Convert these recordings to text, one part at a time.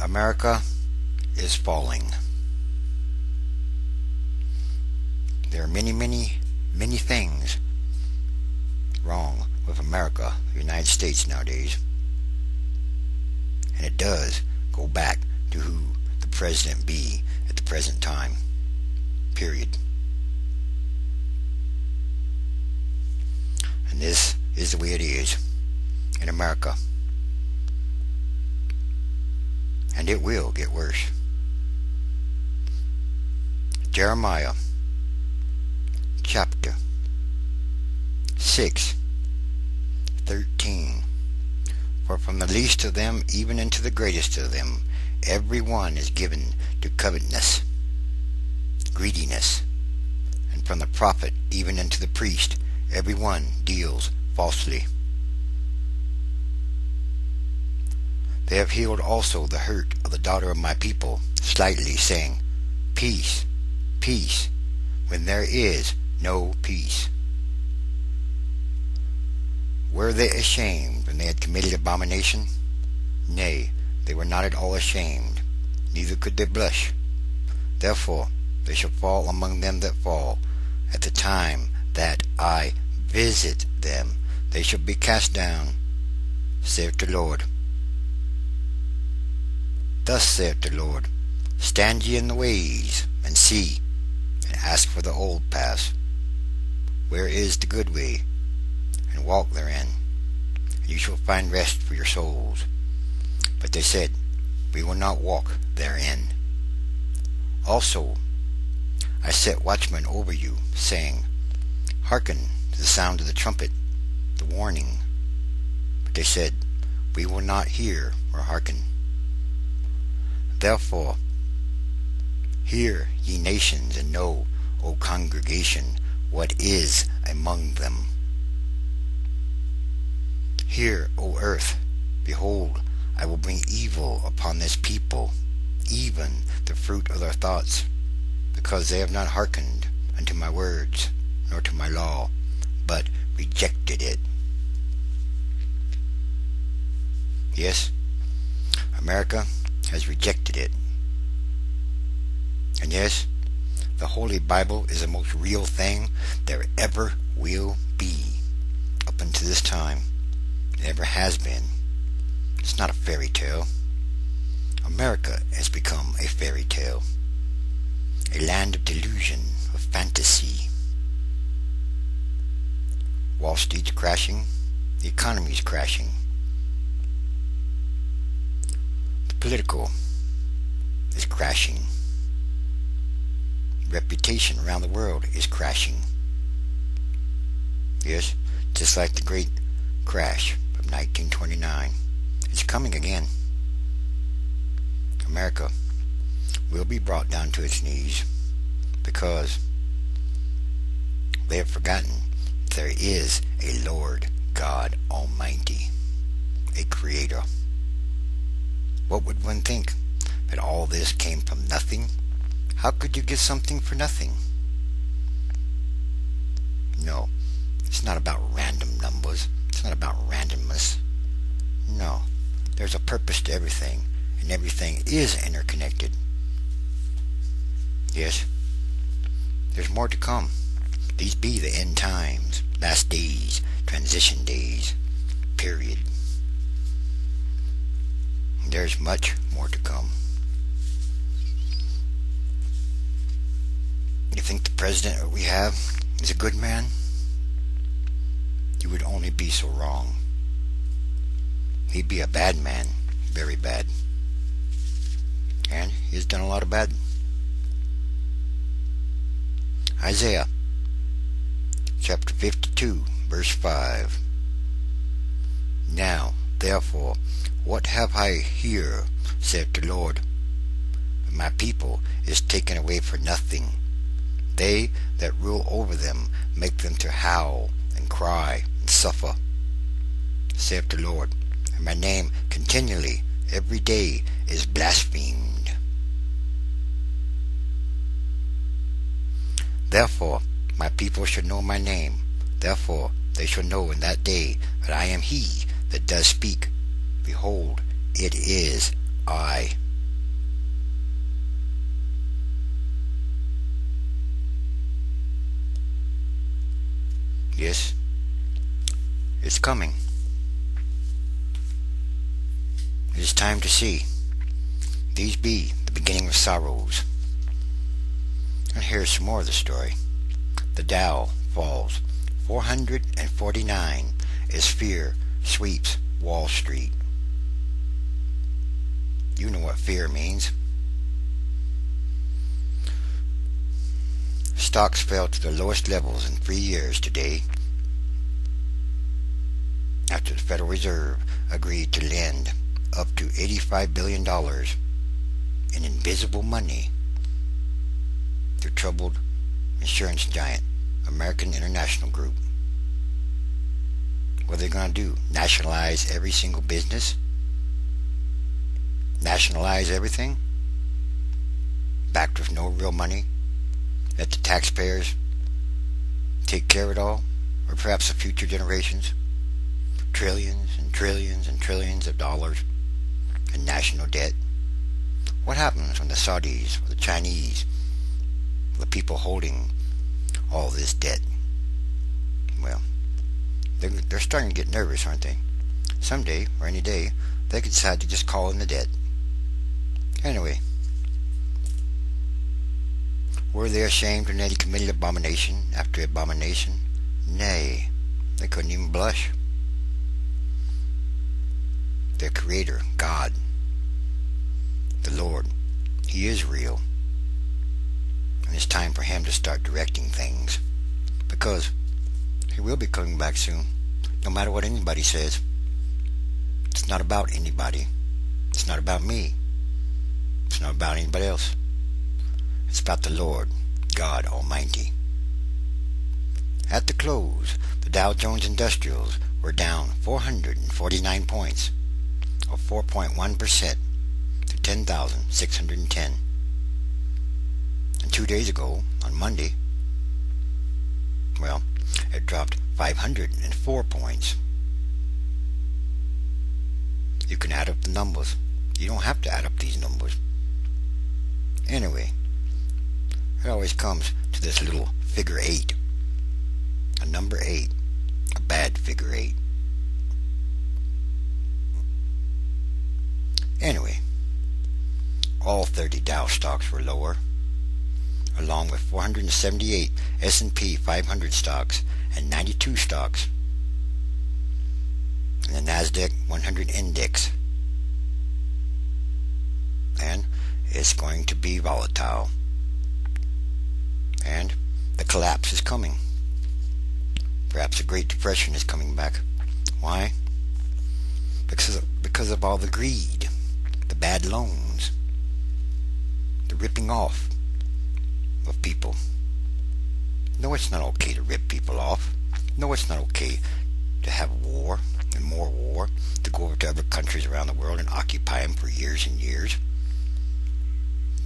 America is falling. There are many things wrong with America, the United States nowadays. And it does go back to who the president be at the present time. Period. And this is the way it is in America. And it will get worse. Jeremiah chapter 6:13. For from the least of them even unto the greatest of them, every one is given to covetousness, greediness. And from the prophet even unto the priest, every one deals falsely. They have healed also the hurt of the daughter of my people, slightly, saying, Peace, peace, when there is no peace. Were they ashamed when they had committed abomination? Nay, they were not at all ashamed, neither could they blush. Therefore they shall fall among them that fall. At the time that I visit them, they shall be cast down, saith the Lord. Thus saith the Lord, Stand ye in the ways, and see, and ask for the old paths, where is the good way, and walk therein, and you shall find rest for your souls. But they said, We will not walk therein. Also I set watchmen over you, saying, Hearken to the sound of the trumpet, the warning. But they said, We will not hear or hearken. Therefore, hear, ye nations, and know, O congregation, what is among them. Hear, O earth, behold, I will bring evil upon this people, even the fruit of their thoughts, because they have not hearkened unto my words, nor to my law, but rejected it. Yes, America has rejected it. And yes, the Holy Bible is the most real thing there ever will be up until this time. It ever has been. It's not a fairy tale. America has become a fairy tale. A land of delusion, of fantasy. Wall Street's crashing. The economy's crashing. The political is crashing. Reputation around the world is crashing. Yes, just like the great crash of 1929. It's coming again. America will be brought down to its knees because they have forgotten there is a Lord God Almighty, a Creator. What would one think? That all this came from nothing? How could you get something for nothing? No, it's not about random numbers. It's not about randomness. No, there's a purpose to everything, and everything is interconnected. Yes, there's more to come. These be the end times, last days, transition days, period. There's much more to come. You think the president that we have is a good man? You would only be so wrong. He'd be a bad man, very bad. And he has done a lot of bad. Isaiah chapter 52 verse 5. Now, therefore, what have I here, saith the Lord? But my people is taken away for nothing. They that rule over them make them to howl and cry and suffer, saith the Lord. And my name continually, every day, is blasphemed. Therefore my people shall know my name. Therefore they shall know in that day that I am he that does speak. Behold, it is I. It's coming. It is time to see. These be the beginning of sorrows. And here's some more of the story. The Dow falls 449 as fear sweeps Wall Street. You know what fear means. Stocks fell to their lowest levels in 3 years today after the Federal Reserve agreed to lend up to $85 billion in invisible money to troubled insurance giant American International Group. What are they going to do? Nationalize every single business? Nationalize everything? Backed with no real money? Let the taxpayers take care of it all? Or perhaps the future generations? Trillions and trillions and trillions of dollars in national debt? What happens when the Saudis or the Chinese, the people holding all this debt? Well, they're starting to get nervous, aren't they? Someday, or any day, they could decide to just call in the debt. Anyway, were they ashamed when they committed abomination after abomination? Nay, they couldn't even blush. Their Creator, God, the Lord, He is real. And it's time for Him to start directing things. Because He will be coming back soon. No matter what anybody says. It's not about anybody. It's not about me. It's not about anybody else. It's about the Lord, God Almighty. At the close, the Dow Jones Industrials were down 449 points, or 4.1%, to 10,610. And 2 days ago, on Monday, well, it dropped 504 points. You can add up the numbers. You don't have to add up these numbers. Anyway, it always comes to this little figure 8. A number 8. A bad figure 8. Anyway, all 30 Dow stocks were lower, along with 478 S&P 500 stocks and 92 stocks in the NASDAQ 100 index. And it's going to be volatile. And the collapse is coming. Perhaps the Great Depression is coming back. Why? Because of all the greed, the bad loans, the ripping off of people. No, it's not okay to rip people off. No, it's not okay to have war and more war, to go over to other countries around the world and occupy them for years and years,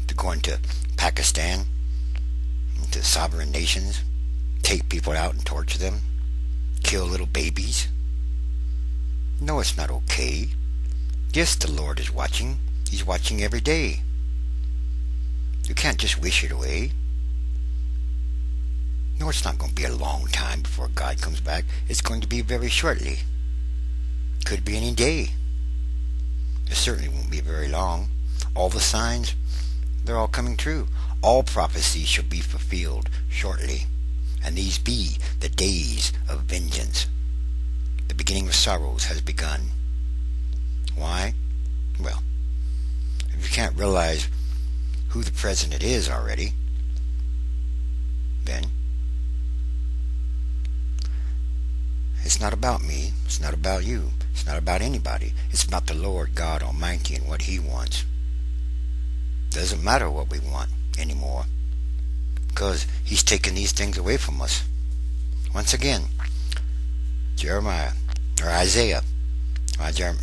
to go into Pakistan, into sovereign nations, take people out and torture them, kill little babies. No, it's not okay. Yes, the Lord is watching. He's watching every day. You can't just wish it away. No, it's not going to be a long time before God comes back. It's going to be very shortly. Could be any day. It certainly won't be very long. All the signs, they're all coming true. All prophecies shall be fulfilled shortly. And these be the days of vengeance. The beginning of sorrows has begun. Why? Well, if you can't realize who the president is already, then it's not about me. It's not about you. It's not about anybody. It's about the Lord God Almighty and what He wants. Doesn't matter what we want anymore, because He's taken these things away from us. Once again, Jeremiah, or Isaiah.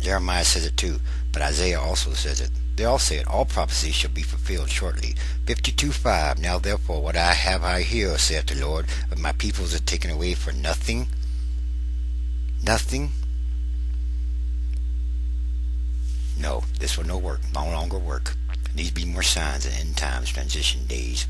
Jeremiah says it too, but Isaiah also says it. They all say it. All prophecies shall be fulfilled shortly. 52:5. Now therefore, what I have I hear, saith the Lord, of my peoples are taken away for nothing. Nothing. No, this will no longer work. These be more signs in end times, transition days.